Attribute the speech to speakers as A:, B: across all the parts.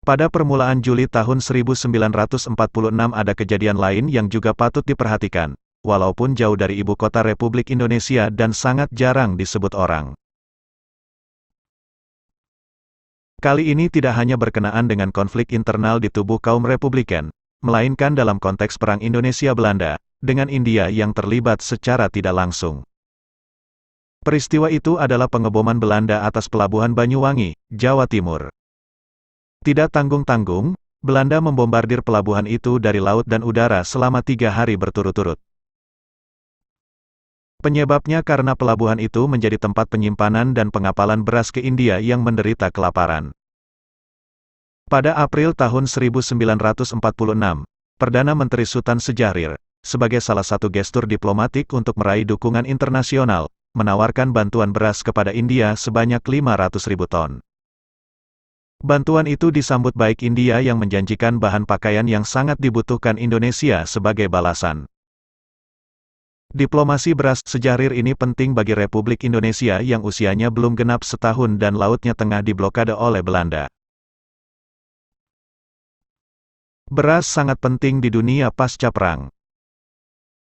A: Pada permulaan Juli tahun 1946 ada kejadian lain yang juga patut diperhatikan, walaupun jauh dari ibu kota Republik Indonesia dan sangat jarang disebut orang. Kali ini tidak hanya berkenaan dengan konflik internal di tubuh kaum Republikan, melainkan dalam konteks Perang Indonesia-Belanda, dengan India yang terlibat secara tidak langsung. Peristiwa itu adalah pengeboman Belanda atas pelabuhan Banyuwangi, Jawa Timur. Tidak tanggung-tanggung, Belanda membombardir pelabuhan itu dari laut dan udara selama 3 hari berturut-turut. Penyebabnya karena pelabuhan itu menjadi tempat penyimpanan dan pengapalan beras ke India yang menderita kelaparan. Pada April tahun 1946, Perdana Menteri Sutan Sjahrir, sebagai salah satu gestur diplomatik untuk meraih dukungan internasional, menawarkan bantuan beras kepada India sebanyak 500.000 ton. Bantuan itu disambut baik India yang menjanjikan bahan pakaian yang sangat dibutuhkan Indonesia sebagai balasan. Diplomasi beras Sjahrir ini penting bagi Republik Indonesia yang usianya belum genap setahun dan lautnya tengah diblokade oleh Belanda. Beras sangat penting di dunia pasca perang.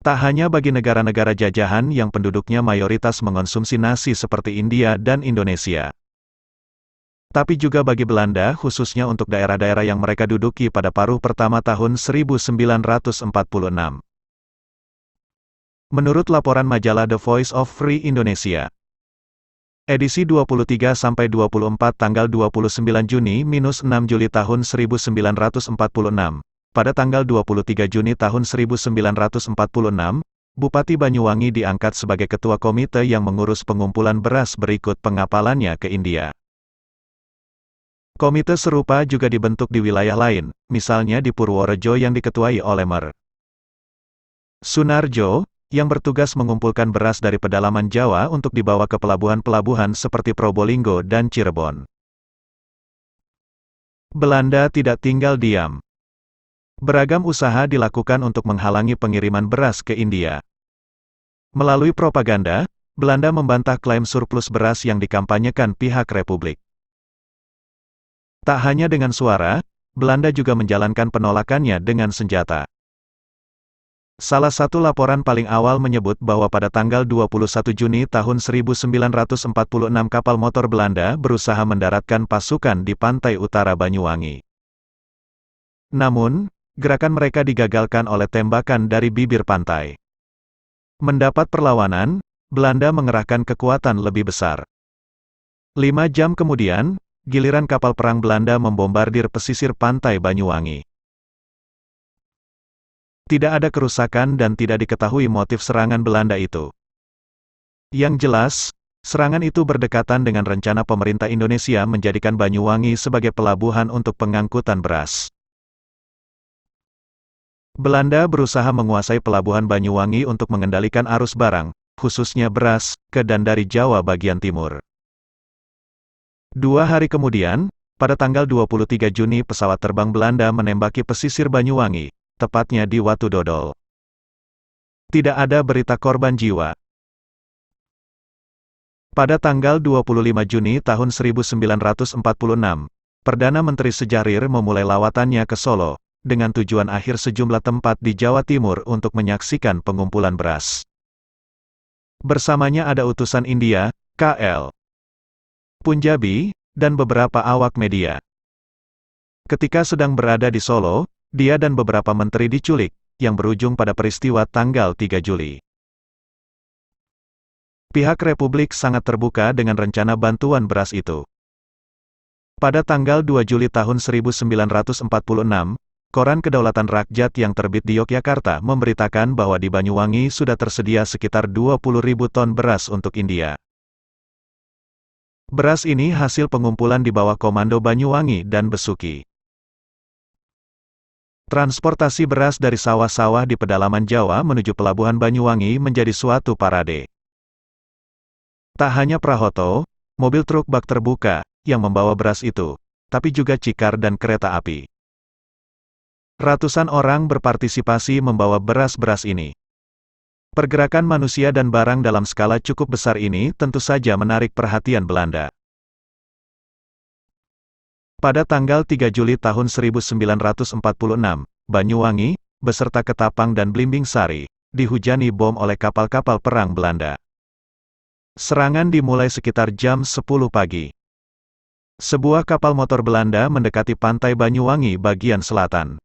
A: Tak hanya bagi negara-negara jajahan yang penduduknya mayoritas mengonsumsi nasi seperti India dan Indonesia, tapi juga bagi Belanda khususnya untuk daerah-daerah yang mereka duduki pada paruh pertama tahun 1946. Menurut laporan majalah The Voice of Free Indonesia, edisi 23-24 tanggal 29 Juni-6 Juli tahun 1946, pada tanggal 23 Juni tahun 1946, Bupati Banyuwangi diangkat sebagai ketua komite yang mengurus pengumpulan beras berikut pengapalannya ke India. Komite serupa juga dibentuk di wilayah lain, misalnya di Purworejo yang diketuai oleh Mer. Sunarjo, yang bertugas mengumpulkan beras dari pedalaman Jawa untuk dibawa ke pelabuhan-pelabuhan seperti Probolinggo dan Cirebon. Belanda tidak tinggal diam. Beragam usaha dilakukan untuk menghalangi pengiriman beras ke India. Melalui propaganda, Belanda membantah klaim surplus beras yang dikampanyekan pihak Republik. Tak hanya dengan suara, Belanda juga menjalankan penolakannya dengan senjata. Salah satu laporan paling awal menyebut bahwa pada tanggal 21 Juni tahun 1946 kapal motor Belanda berusaha mendaratkan pasukan di pantai utara Banyuwangi. Namun, gerakan mereka digagalkan oleh tembakan dari bibir pantai. Mendapat perlawanan, Belanda mengerahkan kekuatan lebih besar. 5 jam kemudian, giliran kapal perang Belanda membombardir pesisir pantai Banyuwangi. Tidak ada kerusakan dan tidak diketahui motif serangan Belanda itu. Yang jelas, serangan itu berdekatan dengan rencana pemerintah Indonesia menjadikan Banyuwangi sebagai pelabuhan untuk pengangkutan beras. Belanda berusaha menguasai pelabuhan Banyuwangi untuk mengendalikan arus barang, khususnya beras, ke dan dari Jawa bagian timur. 2 hari kemudian, pada tanggal 23 Juni pesawat terbang Belanda menembaki pesisir Banyuwangi, tepatnya di Watu Dodol. Tidak ada berita korban jiwa. Pada tanggal 25 Juni tahun 1946, Perdana Menteri Sjahrir memulai lawatannya ke Solo, dengan tujuan akhir sejumlah tempat di Jawa Timur untuk menyaksikan pengumpulan beras. Bersamanya ada utusan India, KL, Punjabi, dan beberapa awak media. Ketika sedang berada di Solo, dia dan beberapa menteri diculik, yang berujung pada peristiwa tanggal 3 Juli. Pihak Republik sangat terbuka dengan rencana bantuan beras itu. Pada tanggal 2 Juli tahun 1946, Koran Kedaulatan Rakyat yang terbit di Yogyakarta memberitakan bahwa di Banyuwangi sudah tersedia sekitar 20.000 ton beras untuk India. Beras ini hasil pengumpulan di bawah Komando Banyuwangi dan Besuki. Transportasi beras dari sawah-sawah di pedalaman Jawa menuju pelabuhan Banyuwangi menjadi suatu parade. Tak hanya prahoto, mobil truk bak terbuka, yang membawa beras itu, tapi juga cikar dan kereta api. Ratusan orang berpartisipasi membawa beras-beras ini. Pergerakan manusia dan barang dalam skala cukup besar ini tentu saja menarik perhatian Belanda. Pada tanggal 3 Juli tahun 1946, Banyuwangi, beserta Ketapang dan Blimbing Sari, dihujani bom oleh kapal-kapal perang Belanda. Serangan dimulai sekitar jam 10 pagi. Sebuah kapal motor Belanda mendekati pantai Banyuwangi bagian selatan.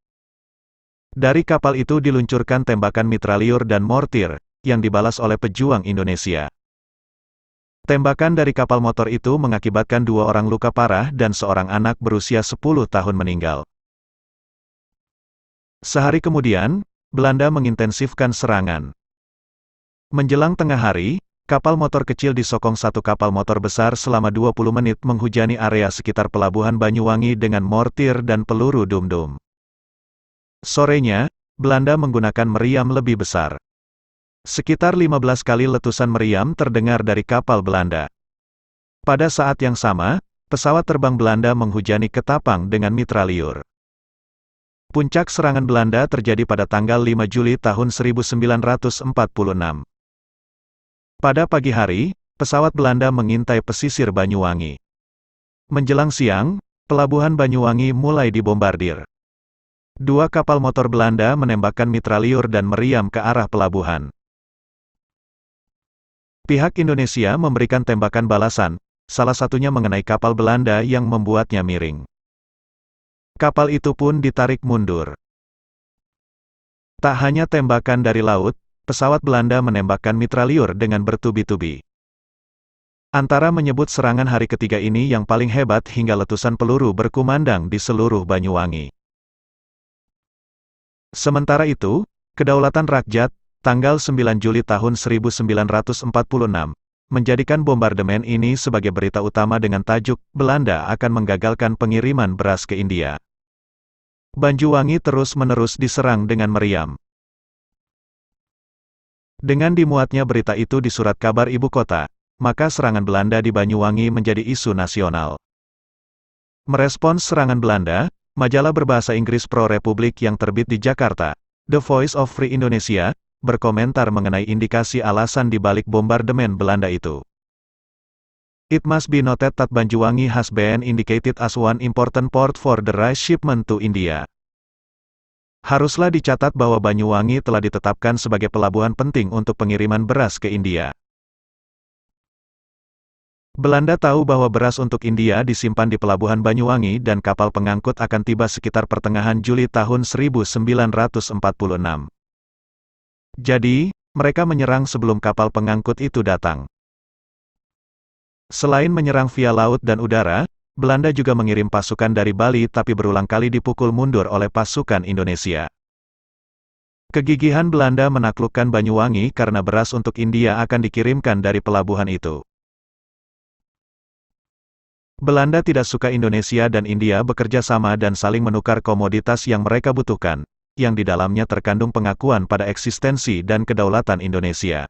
A: Dari kapal itu diluncurkan tembakan mitraliur dan mortir, yang dibalas oleh pejuang Indonesia. Tembakan dari kapal motor itu mengakibatkan 2 orang luka parah dan seorang anak berusia 10 tahun meninggal. Sehari kemudian, Belanda mengintensifkan serangan. Menjelang tengah hari, kapal motor kecil disokong satu kapal motor besar selama 20 menit menghujani area sekitar pelabuhan Banyuwangi dengan mortir dan peluru dum-dum. Sorenya, Belanda menggunakan meriam lebih besar. Sekitar 15 kali letusan meriam terdengar dari kapal Belanda. Pada saat yang sama, pesawat terbang Belanda menghujani Ketapang dengan mitraliur. Puncak serangan Belanda terjadi pada tanggal 5 Juli tahun 1946. Pada pagi hari, pesawat Belanda mengintai pesisir Banyuwangi. Menjelang siang, pelabuhan Banyuwangi mulai dibombardir. 2 kapal motor Belanda menembakkan mitraliur dan meriam ke arah pelabuhan. Pihak Indonesia memberikan tembakan balasan, salah satunya mengenai kapal Belanda yang membuatnya miring. Kapal itu pun ditarik mundur. Tak hanya tembakan dari laut, pesawat Belanda menembakkan mitraliur dengan bertubi-tubi. Antara menyebut serangan hari ketiga ini yang paling hebat hingga letusan peluru berkumandang di seluruh Banyuwangi. Sementara itu, Kedaulatan Rakyat, tanggal 9 Juli tahun 1946, menjadikan bombardemen ini sebagai berita utama dengan tajuk, Belanda akan menggagalkan pengiriman beras ke India. Banyuwangi terus-menerus diserang dengan meriam. Dengan dimuatnya berita itu di surat kabar ibu kota, maka serangan Belanda di Banyuwangi menjadi isu nasional. Merespons serangan Belanda, majalah berbahasa Inggris pro-republik yang terbit di Jakarta, The Voice of Free Indonesia, berkomentar mengenai indikasi alasan di balik bombardemen Belanda itu. It must be noted that Banyuwangi has been indicated as one important port for the rice shipment to India. Haruslah dicatat bahwa Banyuwangi telah ditetapkan sebagai pelabuhan penting untuk pengiriman beras ke India. Belanda tahu bahwa beras untuk India disimpan di pelabuhan Banyuwangi dan kapal pengangkut akan tiba sekitar pertengahan Juli tahun 1946. Jadi, mereka menyerang sebelum kapal pengangkut itu datang. Selain menyerang via laut dan udara, Belanda juga mengirim pasukan dari Bali tapi berulang kali dipukul mundur oleh pasukan Indonesia. Kegigihan Belanda menaklukkan Banyuwangi karena beras untuk India akan dikirimkan dari pelabuhan itu. Belanda tidak suka Indonesia dan India bekerja sama dan saling menukar komoditas yang mereka butuhkan, yang di dalamnya terkandung pengakuan pada eksistensi dan kedaulatan Indonesia.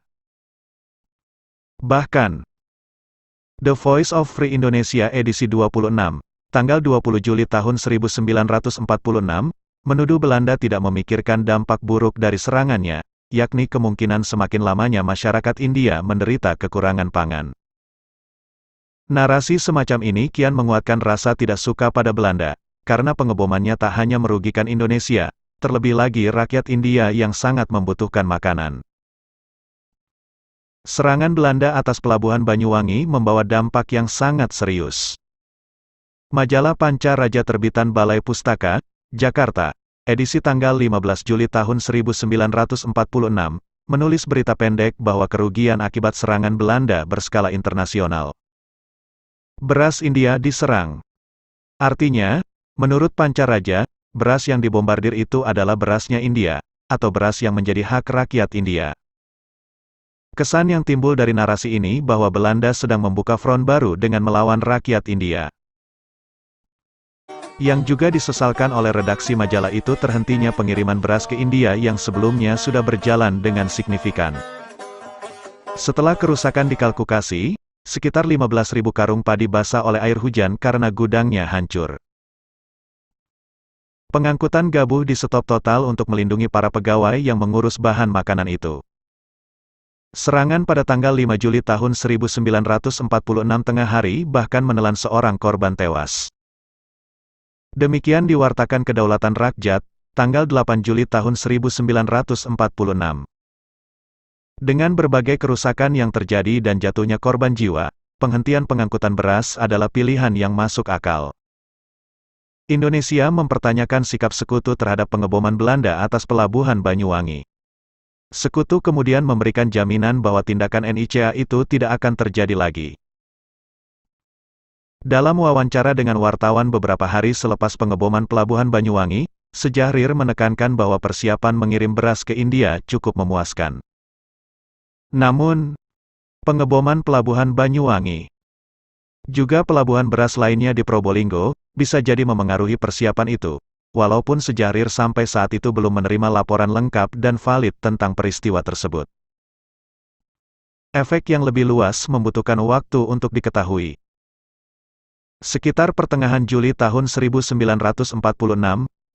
A: Bahkan, The Voice of Free Indonesia edisi 26, tanggal 20 Juli tahun 1946, menuduh Belanda tidak memikirkan dampak buruk dari serangannya, yakni kemungkinan semakin lamanya masyarakat India menderita kekurangan pangan. Narasi semacam ini kian menguatkan rasa tidak suka pada Belanda, karena pengebomannya tak hanya merugikan Indonesia, terlebih lagi rakyat India yang sangat membutuhkan makanan. Serangan Belanda atas pelabuhan Banyuwangi membawa dampak yang sangat serius. Majalah Panca Raja terbitan Balai Pustaka, Jakarta, edisi tanggal 15 Juli tahun 1946, menulis berita pendek bahwa kerugian akibat serangan Belanda berskala internasional. Beras India diserang. Artinya, menurut Panca Raja, beras yang dibombardir itu adalah berasnya India, atau beras yang menjadi hak rakyat India. Kesan yang timbul dari narasi ini bahwa Belanda sedang membuka front baru dengan melawan rakyat India. Yang juga disesalkan oleh redaksi majalah itu terhentinya pengiriman beras ke India yang sebelumnya sudah berjalan dengan signifikan. Setelah kerusakan dikalkulasi, sekitar 15.000 karung padi basah oleh air hujan karena gudangnya hancur. Pengangkutan gabuh di stop total untuk melindungi para pegawai yang mengurus bahan makanan itu. Serangan pada tanggal 5 Juli tahun 1946 tengah hari bahkan menelan seorang korban tewas. Demikian diwartakan Kedaulatan Rakyat, tanggal 8 Juli tahun 1946. Dengan berbagai kerusakan yang terjadi dan jatuhnya korban jiwa, penghentian pengangkutan beras adalah pilihan yang masuk akal. Indonesia mempertanyakan sikap Sekutu terhadap pengeboman Belanda atas pelabuhan Banyuwangi. Sekutu kemudian memberikan jaminan bahwa tindakan NICA itu tidak akan terjadi lagi. Dalam wawancara dengan wartawan beberapa hari selepas pengeboman pelabuhan Banyuwangi, Sejahrir menekankan bahwa persiapan mengirim beras ke India cukup memuaskan. Namun, pengeboman pelabuhan Banyuwangi, juga pelabuhan beras lainnya di Probolinggo, bisa jadi memengaruhi persiapan itu, walaupun Sejahrir sampai saat itu belum menerima laporan lengkap dan valid tentang peristiwa tersebut. Efek yang lebih luas membutuhkan waktu untuk diketahui. Sekitar pertengahan Juli tahun 1946,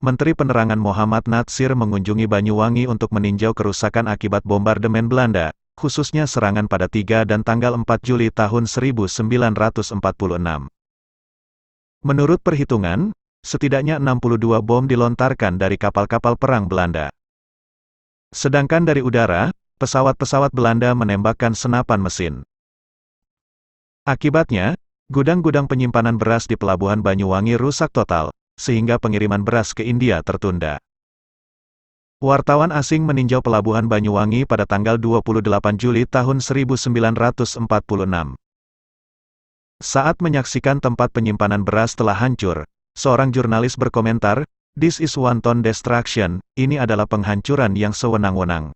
A: Menteri Penerangan Muhammad Natsir mengunjungi Banyuwangi untuk meninjau kerusakan akibat bombardemen Belanda, khususnya serangan pada 3 dan tanggal 4 Juli tahun 1946. Menurut perhitungan, setidaknya 62 bom dilontarkan dari kapal-kapal perang Belanda. Sedangkan dari udara, pesawat-pesawat Belanda menembakkan senapan mesin. Akibatnya, gudang-gudang penyimpanan beras di Pelabuhan Banyuwangi rusak total, sehingga pengiriman beras ke India tertunda. Wartawan asing meninjau Pelabuhan Banyuwangi pada tanggal 28 Juli tahun 1946. Saat menyaksikan tempat penyimpanan beras telah hancur, seorang jurnalis berkomentar, "This is wanton destruction, ini adalah penghancuran yang sewenang-wenang."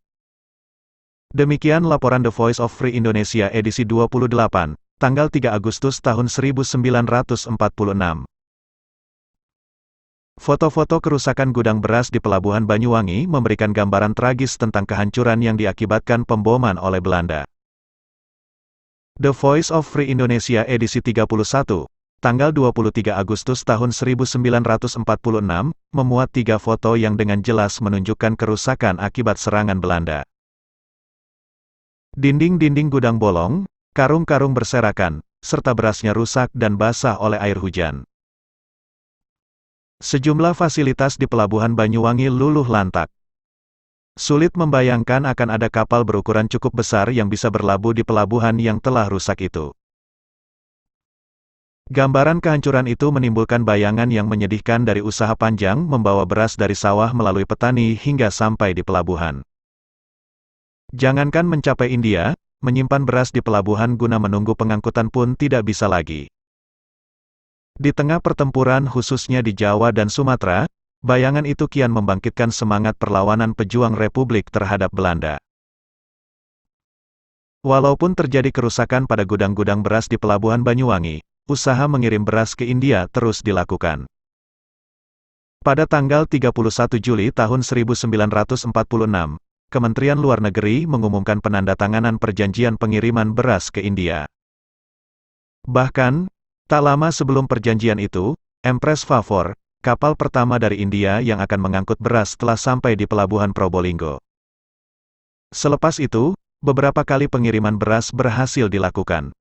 A: Demikian laporan The Voice of Free Indonesia edisi 28. Tanggal 3 Agustus tahun 1946. Foto-foto kerusakan gudang beras di Pelabuhan Banyuwangi memberikan gambaran tragis tentang kehancuran yang diakibatkan pemboman oleh Belanda. The Voice of Free Indonesia edisi 31, tanggal 23 Agustus tahun 1946, memuat 3 foto yang dengan jelas menunjukkan kerusakan akibat serangan Belanda. Dinding-dinding gudang bolong, karung-karung berserakan, serta berasnya rusak dan basah oleh air hujan. Sejumlah fasilitas di Pelabuhan Banyuwangi luluh lantak. Sulit membayangkan akan ada kapal berukuran cukup besar yang bisa berlabuh di pelabuhan yang telah rusak itu. Gambaran kehancuran itu menimbulkan bayangan yang menyedihkan dari usaha panjang membawa beras dari sawah melalui petani hingga sampai di pelabuhan. Jangankan mencapai India, menyimpan beras di pelabuhan guna menunggu pengangkutan pun tidak bisa lagi. Di tengah pertempuran khususnya di Jawa dan Sumatera, bayangan itu kian membangkitkan semangat perlawanan pejuang Republik terhadap Belanda. Walaupun terjadi kerusakan pada gudang-gudang beras di Pelabuhan Banyuwangi, usaha mengirim beras ke India terus dilakukan. Pada tanggal 31 Juli tahun 1946, Kementerian Luar Negeri mengumumkan penandatanganan perjanjian pengiriman beras ke India. Bahkan, tak lama sebelum perjanjian itu, Empress Favor, kapal pertama dari India yang akan mengangkut beras telah sampai di Pelabuhan Probolinggo. Selepas itu, beberapa kali pengiriman beras berhasil dilakukan.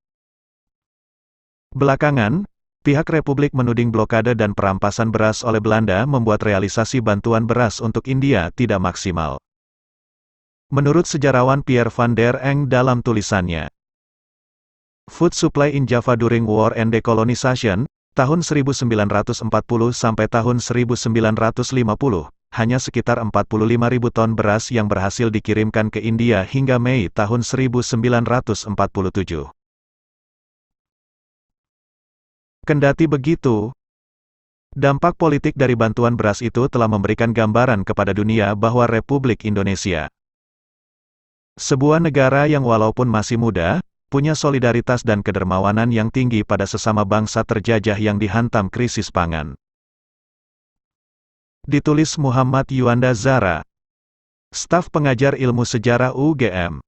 A: Belakangan, pihak Republik menuding blokade dan perampasan beras oleh Belanda membuat realisasi bantuan beras untuk India tidak maksimal. Menurut sejarawan Pierre van der Eng dalam tulisannya, Food Supply in Java During War and Decolonization, tahun 1940 sampai tahun 1950, hanya sekitar 45.000 ton beras yang berhasil dikirimkan ke India hingga Mei tahun 1947. Kendati begitu, dampak politik dari bantuan beras itu telah memberikan gambaran kepada dunia bahwa Republik Indonesia, sebuah negara yang walaupun masih muda, punya solidaritas dan kedermawanan yang tinggi pada sesama bangsa terjajah yang dihantam krisis pangan. Ditulis Muhammad Yuanda Zara, staf pengajar ilmu sejarah UGM.